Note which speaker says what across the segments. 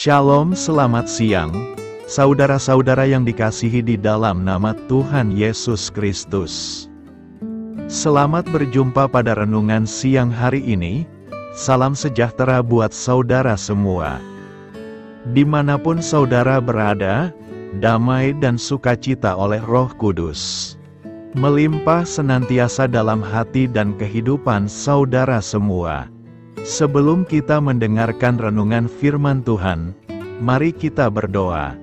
Speaker 1: Shalom, selamat siang, saudara-saudara yang dikasihi di dalam nama Tuhan Yesus Kristus. Selamat berjumpa pada renungan siang hari ini. Salam sejahtera buat saudara semua. Dimanapun saudara berada, damai dan sukacita oleh Roh Kudus melimpah senantiasa dalam hati dan kehidupan saudara semua. Sebelum kita mendengarkan renungan firman Tuhan, mari kita berdoa.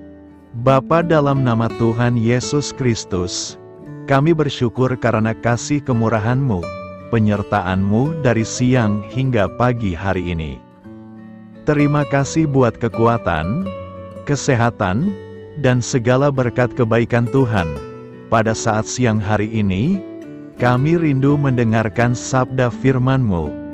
Speaker 1: Bapa, dalam nama Tuhan Yesus Kristus, kami bersyukur karena kasih kemurahan-Mu, penyertaan-Mu dari siang hingga pagi hari ini. Terima kasih buat kekuatan, kesehatan, dan segala berkat kebaikan Tuhan. Pada saat siang hari ini, kami rindu mendengarkan sabda firman-Mu.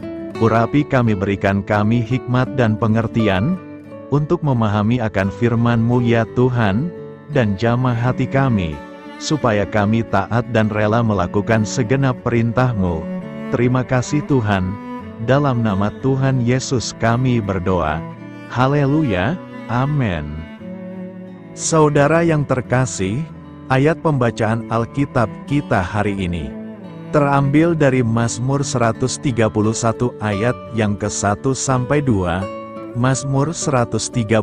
Speaker 1: Urapi kami, berikan kami hikmat dan pengertian, untuk memahami akan firman-Mu ya Tuhan, dan jamah hati kami, supaya kami taat dan rela melakukan segenap perintah-Mu. Terima kasih Tuhan, dalam nama Tuhan Yesus kami berdoa. Haleluya, amin. Saudara yang terkasih, ayat pembacaan Alkitab kita hari ini terambil dari Mazmur 131 ayat yang ke-1 sampai 2, Mazmur 131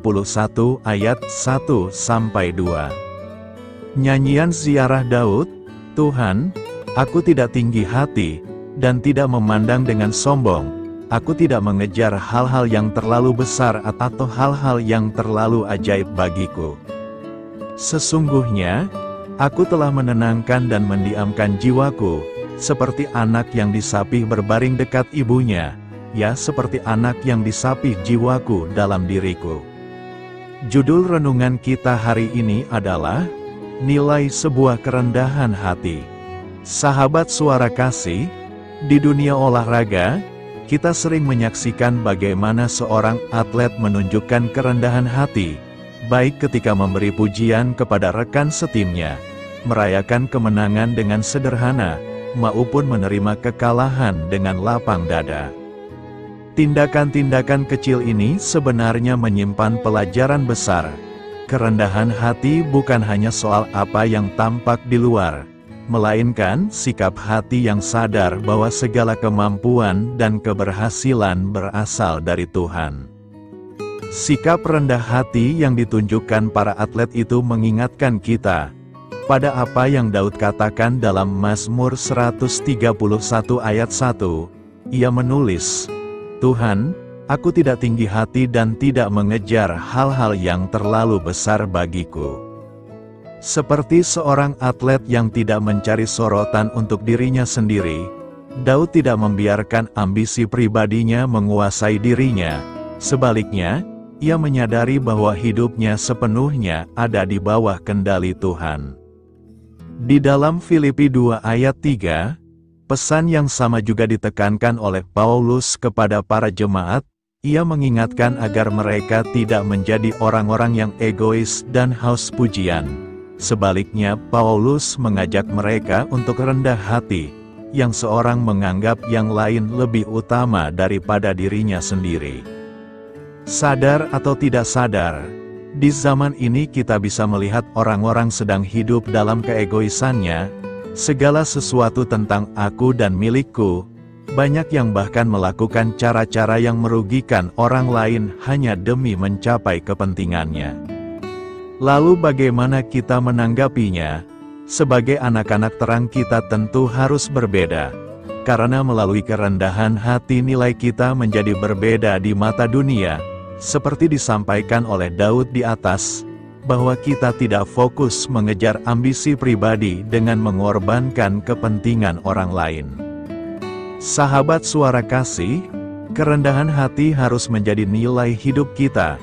Speaker 1: ayat 1 sampai 2. Nyanyian ziarah Daud. Tuhan, aku tidak tinggi hati, dan tidak memandang dengan sombong. Aku tidak mengejar hal-hal yang terlalu besar atau hal-hal yang terlalu ajaib bagiku. Sesungguhnya, aku telah menenangkan dan mendiamkan jiwaku, seperti anak yang disapih berbaring dekat ibunya, ya seperti anak yang disapih jiwaku dalam diriku. Judul renungan kita hari ini adalah nilai sebuah kerendahan hati. Sahabat suara kasih, di dunia olahraga, kita sering menyaksikan bagaimana seorang atlet menunjukkan kerendahan hati, baik ketika memberi pujian kepada rekan setimnya, merayakan kemenangan dengan sederhana, maupun menerima kekalahan dengan lapang dada. Tindakan-tindakan kecil ini sebenarnya menyimpan pelajaran besar. Kerendahan hati bukan hanya soal apa yang tampak di luar, melainkan sikap hati yang sadar bahwa segala kemampuan dan keberhasilan berasal dari Tuhan. Sikap rendah hati yang ditunjukkan para atlet itu mengingatkan kita pada apa yang Daud katakan dalam Mazmur 131 ayat 1. Ia menulis, Tuhan, aku tidak tinggi hati dan tidak mengejar hal-hal yang terlalu besar bagiku. Seperti seorang atlet yang tidak mencari sorotan untuk dirinya sendiri, Daud tidak membiarkan ambisi pribadinya menguasai dirinya. Sebaliknya, ia menyadari bahwa hidupnya sepenuhnya ada di bawah kendali Tuhan. Di dalam Filipi 2 ayat 3, pesan yang sama juga ditekankan oleh Paulus kepada para jemaat. Ia mengingatkan agar mereka tidak menjadi orang-orang yang egois dan haus pujian. Sebaliknya, Paulus mengajak mereka untuk rendah hati, yang seorang menganggap yang lain lebih utama daripada dirinya sendiri. Sadar atau tidak sadar, di zaman ini kita bisa melihat orang-orang sedang hidup dalam keegoisannya, segala sesuatu tentang aku dan milikku. Banyak yang bahkan melakukan cara-cara yang merugikan orang lain hanya demi mencapai kepentingannya. Lalu bagaimana kita menanggapinya? Sebagai anak-anak terang kita tentu harus berbeda, karena melalui kerendahan hati nilai kita menjadi berbeda di mata dunia. Seperti disampaikan oleh Daud di atas, bahwa kita tidak fokus mengejar ambisi pribadi dengan mengorbankan kepentingan orang lain. Sahabat suara kasih, kerendahan hati harus menjadi nilai hidup kita,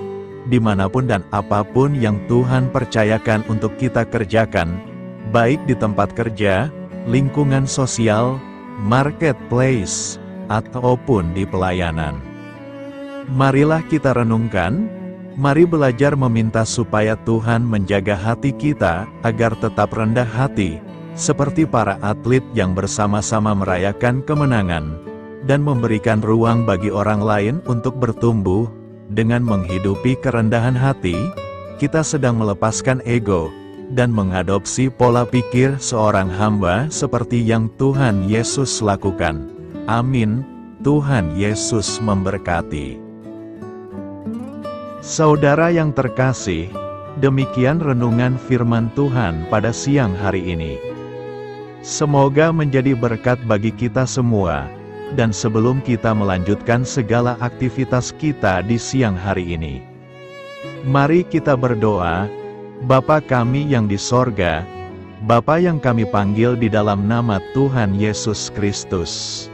Speaker 1: dimanapun dan apapun yang Tuhan percayakan untuk kita kerjakan, baik di tempat kerja, lingkungan sosial, marketplace, ataupun di pelayanan. Marilah kita renungkan, mari belajar meminta supaya Tuhan menjaga hati kita agar tetap rendah hati, seperti para atlet yang bersama-sama merayakan kemenangan, dan memberikan ruang bagi orang lain untuk bertumbuh, Dengan menghidupi kerendahan hati, kita sedang melepaskan ego, dan mengadopsi pola pikir seorang hamba seperti yang Tuhan Yesus lakukan. Amin. Tuhan Yesus memberkati. Saudara yang terkasih, demikian renungan firman Tuhan pada siang hari ini. Semoga menjadi berkat bagi kita semua, dan sebelum kita melanjutkan segala aktivitas kita di siang hari ini, mari kita berdoa. Bapa kami yang di sorga, Bapa yang kami panggil di dalam nama Tuhan Yesus Kristus.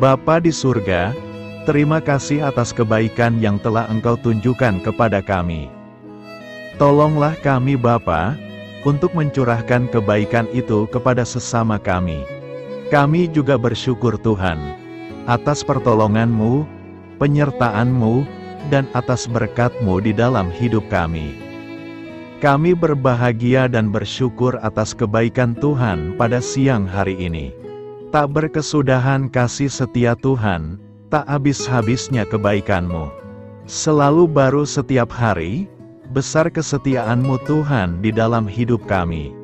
Speaker 1: Bapa di surga, terima kasih atas kebaikan yang telah Engkau tunjukkan kepada kami. Tolonglah kami Bapa, untuk mencurahkan kebaikan itu kepada sesama kami. Kami juga bersyukur Tuhan, atas pertolongan-Mu, penyertaan-Mu, dan atas berkat-Mu di dalam hidup kami. Kami berbahagia dan bersyukur atas kebaikan Tuhan pada siang hari ini. Tak berkesudahan kasih setia Tuhan, tak habis-habisnya kebaikan-Mu. Selalu baru setiap hari, besar kesetiaan-Mu Tuhan di dalam hidup kami.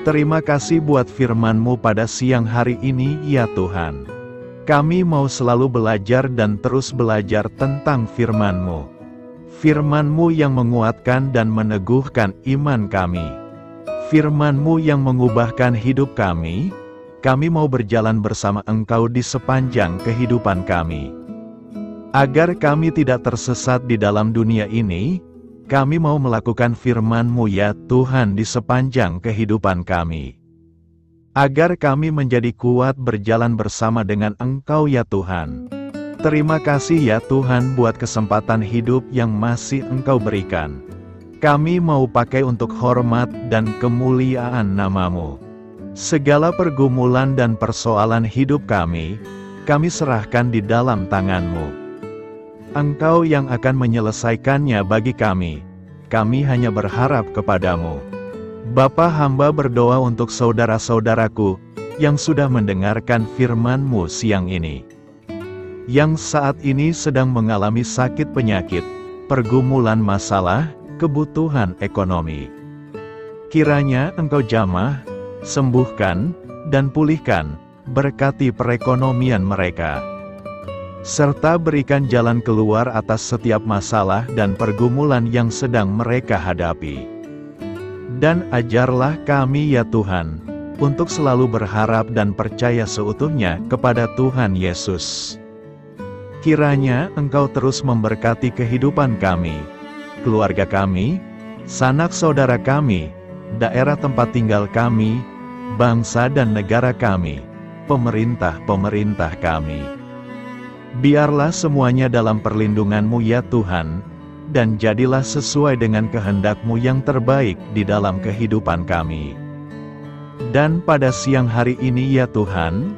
Speaker 1: Terima kasih buat firman-Mu pada siang hari ini ya Tuhan. Kami mau selalu belajar dan terus belajar tentang firman-Mu. Firman-Mu yang menguatkan dan meneguhkan iman kami. Firman-Mu yang mengubahkan hidup kami. Kami mau berjalan bersama Engkau di sepanjang kehidupan kami. Agar kami tidak tersesat di dalam dunia ini, kami mau melakukan firman-Mu ya Tuhan di sepanjang kehidupan kami. Agar kami menjadi kuat berjalan bersama dengan Engkau ya Tuhan. Terima kasih ya Tuhan buat kesempatan hidup yang masih Engkau berikan. Kami mau pakai untuk hormat dan kemuliaan nama-Mu. Segala pergumulan dan persoalan hidup kami serahkan di dalam tangan-Mu. Engkau yang akan menyelesaikannya bagi kami. Kami hanya berharap kepada-Mu. Bapa, hamba berdoa untuk saudara-saudaraku yang sudah mendengarkan firman-Mu siang ini, yang saat ini sedang mengalami sakit penyakit, pergumulan masalah, kebutuhan ekonomi. Kiranya Engkau jamah, sembuhkan, dan pulihkan, berkati perekonomian mereka. Serta berikan jalan keluar atas setiap masalah dan pergumulan yang sedang mereka hadapi. Dan ajarlah kami ya Tuhan, untuk selalu berharap dan percaya seutuhnya kepada Tuhan Yesus. Kiranya Engkau terus memberkati kehidupan kami, keluarga kami, sanak saudara kami, daerah tempat tinggal kami, bangsa dan negara kami, pemerintah-pemerintah kami. Biarlah semuanya dalam perlindungan-Mu ya Tuhan, dan jadilah sesuai dengan kehendak-Mu yang terbaik di dalam kehidupan kami. Dan pada siang hari ini ya Tuhan,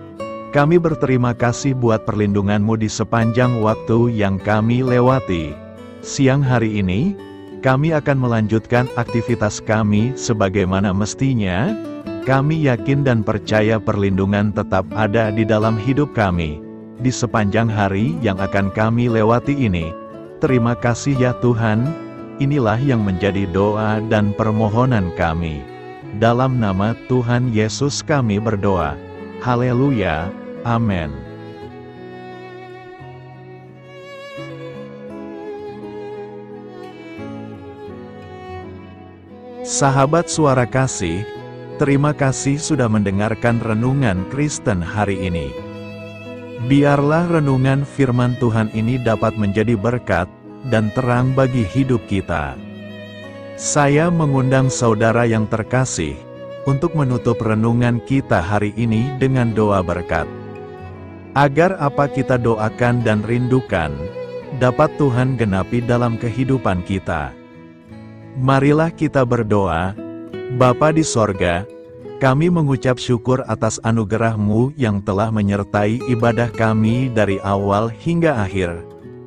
Speaker 1: kami berterima kasih buat perlindungan-Mu di sepanjang waktu yang kami lewati. Siang hari ini, kami akan melanjutkan aktivitas kami sebagaimana mestinya. Kami yakin dan percaya perlindungan tetap ada di dalam hidup kami, di sepanjang hari yang akan kami lewati ini. Terima kasih ya Tuhan, inilah yang menjadi doa dan permohonan kami. Dalam nama Tuhan Yesus kami berdoa. Haleluya, amin. Sahabat Suara Kasih, terima kasih sudah mendengarkan renungan Kristen hari ini. Biarlah renungan firman Tuhan ini dapat menjadi berkat dan terang bagi hidup kita. Saya mengundang saudara yang terkasih untuk menutup renungan kita hari ini dengan doa berkat. Agar apa kita doakan dan rindukan, dapat Tuhan genapi dalam kehidupan kita. Marilah kita berdoa. Bapa di sorga, kami mengucap syukur atas anugerah-Mu yang telah menyertai ibadah kami dari awal hingga akhir.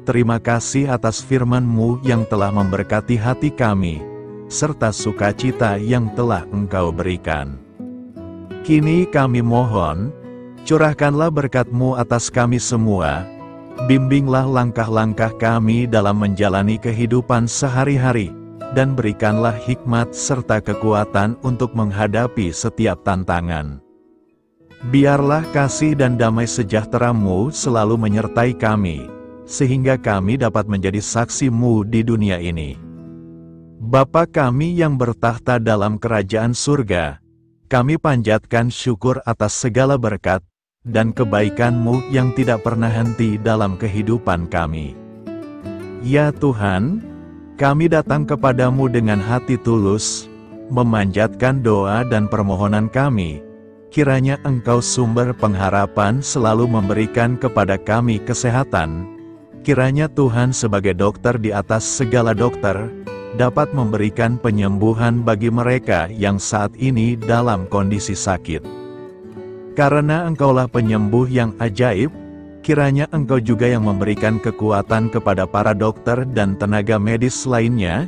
Speaker 1: Terima kasih atas firman-Mu yang telah memberkati hati kami, serta sukacita yang telah Engkau berikan. Kini kami mohon, curahkanlah berkat-Mu atas kami semua, Bimbinglah langkah-langkah kami dalam menjalani kehidupan sehari-hari, dan berikanlah hikmat serta kekuatan untuk menghadapi setiap tantangan. Biarlah kasih dan damai sejahtera-Mu selalu menyertai kami, sehingga kami dapat menjadi saksi-Mu di dunia ini. Bapa kami yang bertahta dalam kerajaan surga, kami panjatkan syukur atas segala berkat dan kebaikan-Mu yang tidak pernah henti dalam kehidupan kami. Ya Tuhan, kami datang kepadamu dengan hati tulus, memanjatkan doa dan permohonan kami, kiranya Engkau sumber pengharapan selalu memberikan kepada kami kesehatan, kiranya Tuhan sebagai dokter di atas segala dokter, dapat memberikan penyembuhan bagi mereka yang saat ini dalam kondisi sakit. Karena Engkaulah penyembuh yang ajaib, kiranya Engkau juga yang memberikan kekuatan kepada para dokter dan tenaga medis lainnya.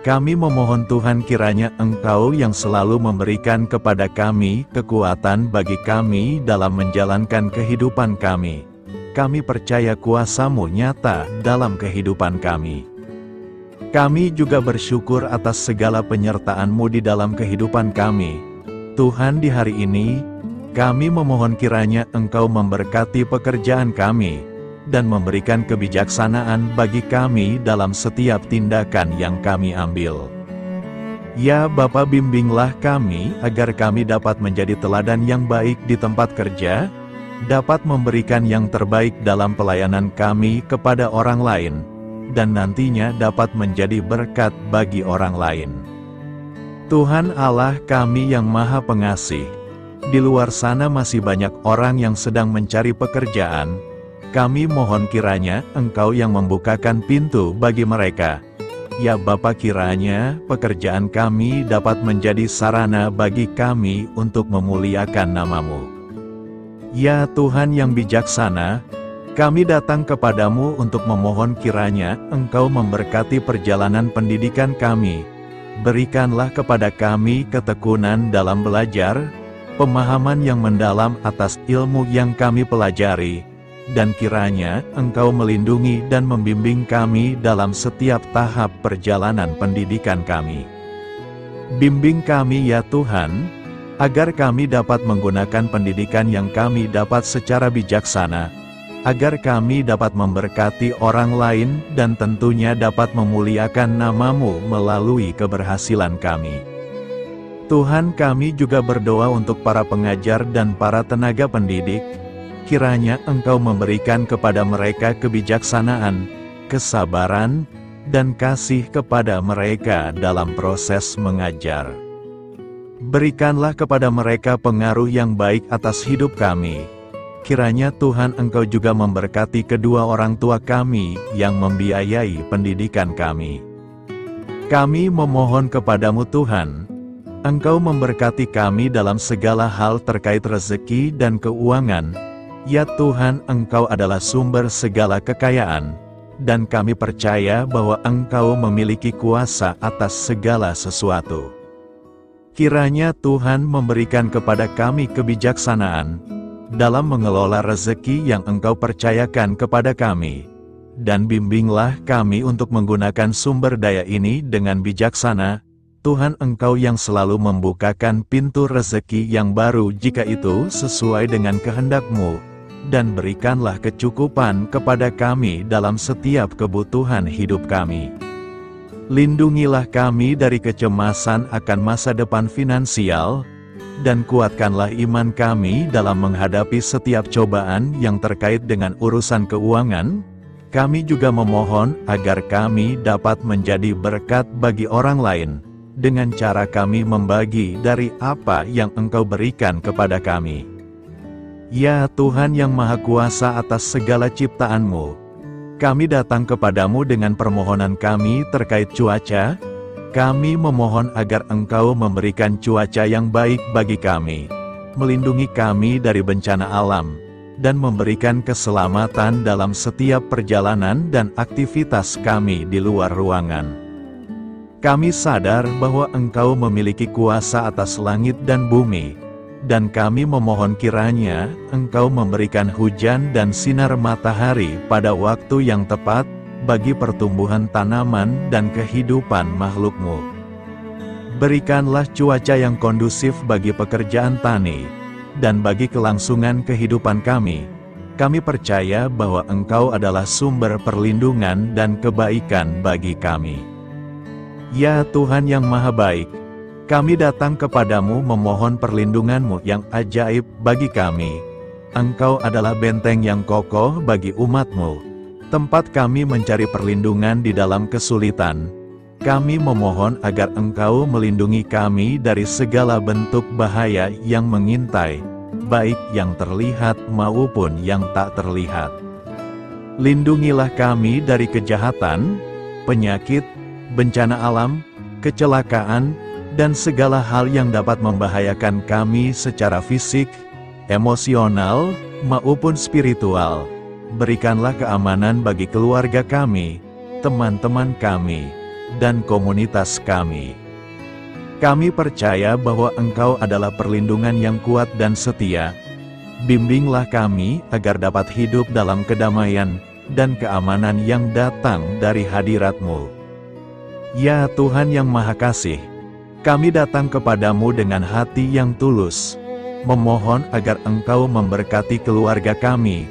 Speaker 1: Kami memohon Tuhan kiranya Engkau yang selalu memberikan kepada kami kekuatan bagi kami dalam menjalankan kehidupan kami. Kami percaya kuasa-Mu nyata dalam kehidupan kami. Kami juga bersyukur atas segala penyertaan-Mu di dalam kehidupan kami. Tuhan, di hari ini, kami memohon kiranya Engkau memberkati pekerjaan kami, dan memberikan kebijaksanaan bagi kami dalam setiap tindakan yang kami ambil. Ya Bapa, bimbinglah kami agar kami dapat menjadi teladan yang baik di tempat kerja, dapat memberikan yang terbaik dalam pelayanan kami kepada orang lain, dan nantinya dapat menjadi berkat bagi orang lain. Tuhan Allah kami yang Maha Pengasih, di luar sana masih banyak orang yang sedang mencari pekerjaan. Kami mohon kiranya Engkau yang membukakan pintu bagi mereka. Ya Bapa, kiranya pekerjaan kami dapat menjadi sarana bagi kami untuk memuliakan nama-Mu. Ya Tuhan yang bijaksana, kami datang kepadamu untuk memohon kiranya Engkau memberkati perjalanan pendidikan kami. Berikanlah kepada kami ketekunan dalam belajar, pemahaman yang mendalam atas ilmu yang kami pelajari, dan kiranya Engkau melindungi dan membimbing kami dalam setiap tahap perjalanan pendidikan kami. Bimbing kami ya Tuhan, agar kami dapat menggunakan pendidikan yang kami dapat secara bijaksana, agar kami dapat memberkati orang lain dan tentunya dapat memuliakan nama-Mu melalui keberhasilan kami. Tuhan, kami juga berdoa untuk para pengajar dan para tenaga pendidik, kiranya Engkau memberikan kepada mereka kebijaksanaan, kesabaran, dan kasih kepada mereka dalam proses mengajar. Berikanlah kepada mereka pengaruh yang baik atas hidup kami. Kiranya Tuhan Engkau juga memberkati kedua orang tua kami yang membiayai pendidikan kami. Kami memohon kepadamu Tuhan, Engkau memberkati kami dalam segala hal terkait rezeki dan keuangan. Ya Tuhan, Engkau adalah sumber segala kekayaan, dan kami percaya bahwa Engkau memiliki kuasa atas segala sesuatu. Kiranya Tuhan memberikan kepada kami kebijaksanaan dalam mengelola rezeki yang Engkau percayakan kepada kami, dan bimbinglah kami untuk menggunakan sumber daya ini dengan bijaksana. Tuhan, Engkau yang selalu membukakan pintu rezeki yang baru jika itu sesuai dengan kehendak-Mu, dan berikanlah kecukupan kepada kami dalam setiap kebutuhan hidup kami. Lindungilah kami dari kecemasan akan masa depan finansial, dan kuatkanlah iman kami dalam menghadapi setiap cobaan yang terkait dengan urusan keuangan. Kami juga memohon agar kami dapat menjadi berkat bagi orang lain, dengan cara kami membagi dari apa yang Engkau berikan kepada kami. Ya Tuhan yang Maha Kuasa atas segala ciptaan-Mu, kami datang kepadamu dengan permohonan kami terkait cuaca. Kami memohon agar Engkau memberikan cuaca yang baik bagi kami, melindungi kami dari bencana alam, dan memberikan keselamatan dalam setiap perjalanan dan aktivitas kami di luar ruangan. Kami sadar bahwa Engkau memiliki kuasa atas langit dan bumi, dan kami memohon kiranya Engkau memberikan hujan dan sinar matahari pada waktu yang tepat, bagi pertumbuhan tanaman dan kehidupan makhluk-Mu. Berikanlah cuaca yang kondusif bagi pekerjaan tani, dan bagi kelangsungan kehidupan kami. Kami percaya bahwa Engkau adalah sumber perlindungan dan kebaikan bagi kami. Ya Tuhan yang Maha Baik, kami datang kepadamu memohon perlindungan-Mu yang ajaib bagi kami. Engkau adalah benteng yang kokoh bagi umat-Mu, tempat kami mencari perlindungan di dalam kesulitan. Kami memohon agar Engkau melindungi kami dari segala bentuk bahaya yang mengintai, baik yang terlihat maupun yang tak terlihat. Lindungilah kami dari kejahatan, penyakit, bencana alam, kecelakaan, dan segala hal yang dapat membahayakan kami secara fisik, emosional, maupun spiritual. Berikanlah keamanan bagi keluarga kami, teman-teman kami, dan komunitas kami. Kami percaya bahwa Engkau adalah perlindungan yang kuat dan setia. Bimbinglah kami agar dapat hidup dalam kedamaian dan keamanan yang datang dari hadirat-Mu. Ya Tuhan yang Maha Kasih, kami datang kepadamu dengan hati yang tulus, memohon agar Engkau memberkati keluarga kami.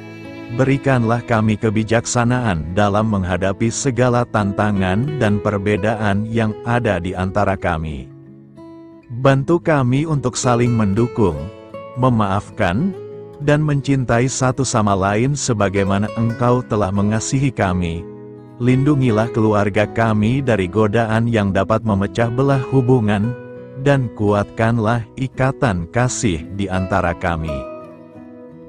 Speaker 1: Berikanlah kami kebijaksanaan dalam menghadapi segala tantangan dan perbedaan yang ada di antara kami. Bantu kami untuk saling mendukung, memaafkan, dan mencintai satu sama lain sebagaimana Engkau telah mengasihi kami. Lindungilah keluarga kami dari godaan yang dapat memecah belah hubungan, dan kuatkanlah ikatan kasih di antara kami.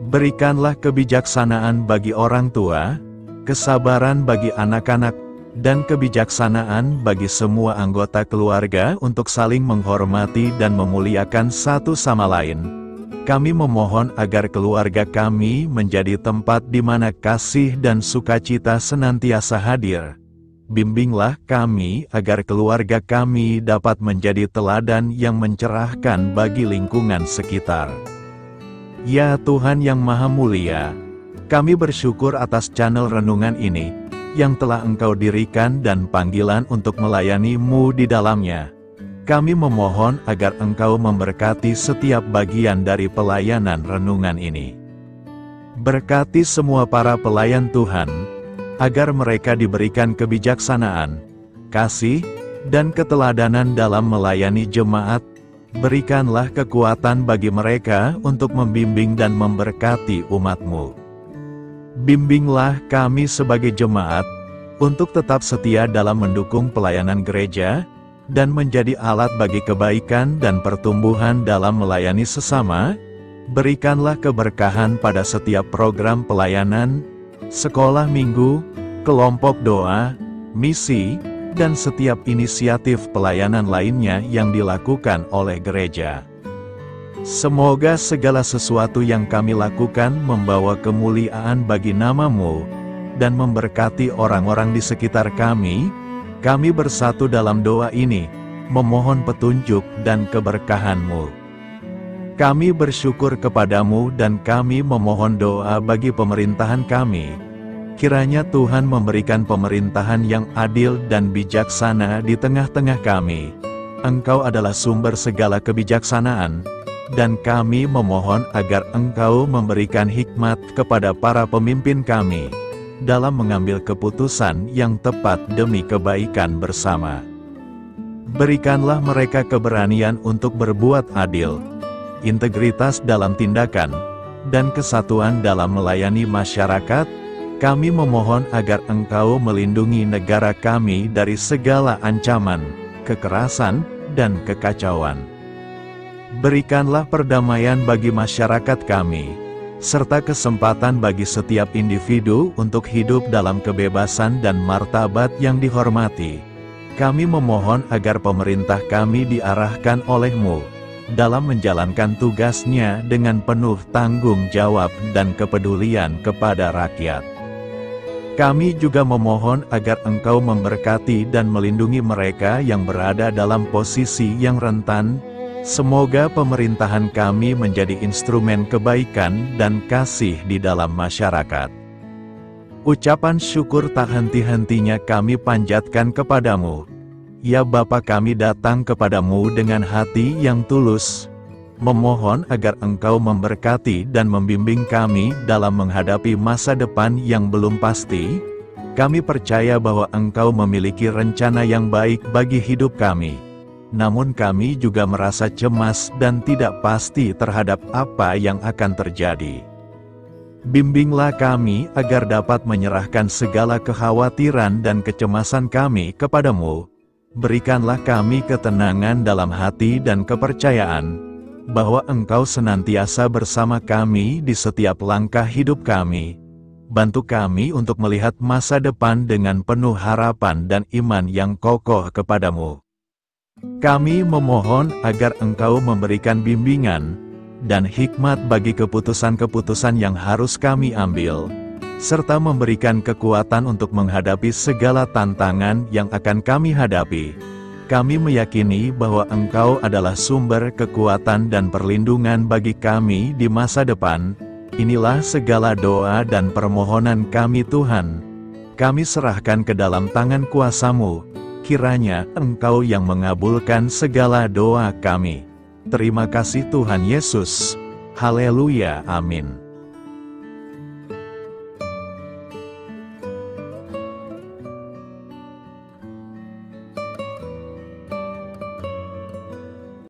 Speaker 1: Berikanlah kebijaksanaan bagi orang tua, kesabaran bagi anak-anak, dan kebijaksanaan bagi semua anggota keluarga untuk saling menghormati dan memuliakan satu sama lain. Kami memohon agar keluarga kami menjadi tempat di mana kasih dan sukacita senantiasa hadir. Bimbinglah kami agar keluarga kami dapat menjadi teladan yang mencerahkan bagi lingkungan sekitar. Ya Tuhan yang Maha Mulia, kami bersyukur atas channel renungan ini, yang telah Engkau dirikan dan panggilan untuk melayani-Mu di dalamnya. Kami memohon agar Engkau memberkati setiap bagian dari pelayanan renungan ini. Berkati semua para pelayan Tuhan, agar mereka diberikan kebijaksanaan, kasih, dan keteladanan dalam melayani jemaat. Berikanlah kekuatan bagi mereka untuk membimbing dan memberkati umat-Mu. Bimbinglah kami sebagai jemaat, untuk tetap setia dalam mendukung pelayanan gereja, dan menjadi alat bagi kebaikan dan pertumbuhan dalam melayani sesama. Berikanlah keberkahan pada setiap program pelayanan, sekolah minggu, kelompok doa, misi, dan setiap inisiatif pelayanan lainnya yang dilakukan oleh gereja. Semoga segala sesuatu yang kami lakukan membawa kemuliaan bagi nama-Mu, dan memberkati orang-orang di sekitar kami. Kami bersatu dalam doa ini, memohon petunjuk dan keberkahan-Mu. Kami bersyukur kepadamu dan kami memohon doa bagi pemerintahan kami. Kiranya Tuhan memberikan pemerintahan yang adil dan bijaksana di tengah-tengah kami. Engkau adalah sumber segala kebijaksanaan, dan kami memohon agar Engkau memberikan hikmat kepada para pemimpin kami, dalam mengambil keputusan yang tepat demi kebaikan bersama. Berikanlah mereka keberanian untuk berbuat adil, integritas dalam tindakan, dan kesatuan dalam melayani masyarakat. Kami memohon agar Engkau melindungi negara kami dari segala ancaman, kekerasan, dan kekacauan. Berikanlah perdamaian bagi masyarakat kami, serta kesempatan bagi setiap individu untuk hidup dalam kebebasan dan martabat yang dihormati. Kami memohon agar pemerintah kami diarahkan oleh-Mu, dalam menjalankan tugasnya dengan penuh tanggung jawab dan kepedulian kepada rakyat. Kami juga memohon agar Engkau memberkati dan melindungi mereka yang berada dalam posisi yang rentan, Semoga pemerintahan kami menjadi instrumen kebaikan dan kasih di dalam masyarakat. Ucapan syukur tak henti-hentinya kami panjatkan kepadamu. Ya Bapa, kami datang kepadamu dengan hati yang tulus, memohon agar Engkau memberkati dan membimbing kami dalam menghadapi masa depan yang belum pasti. Kami percaya bahwa Engkau memiliki rencana yang baik bagi hidup kami. Namun kami juga merasa cemas dan tidak pasti terhadap apa yang akan terjadi. Bimbinglah kami agar dapat menyerahkan segala kekhawatiran dan kecemasan kami kepadamu. Berikanlah kami ketenangan dalam hati dan kepercayaan bahwa Engkau senantiasa bersama kami di setiap langkah hidup kami. Bantu kami untuk melihat masa depan dengan penuh harapan dan iman yang kokoh kepadamu. Kami memohon agar Engkau memberikan bimbingan dan hikmat bagi keputusan-keputusan yang harus kami ambil, serta memberikan kekuatan untuk menghadapi segala tantangan yang akan kami hadapi. Kami meyakini bahwa Engkau adalah sumber kekuatan dan perlindungan bagi kami di masa depan. Inilah segala doa dan permohonan kami Tuhan. Kami serahkan ke dalam tangan kuasa-Mu. Kiranya Engkau yang mengabulkan segala doa kami. Terima kasih Tuhan Yesus. Haleluya, amin.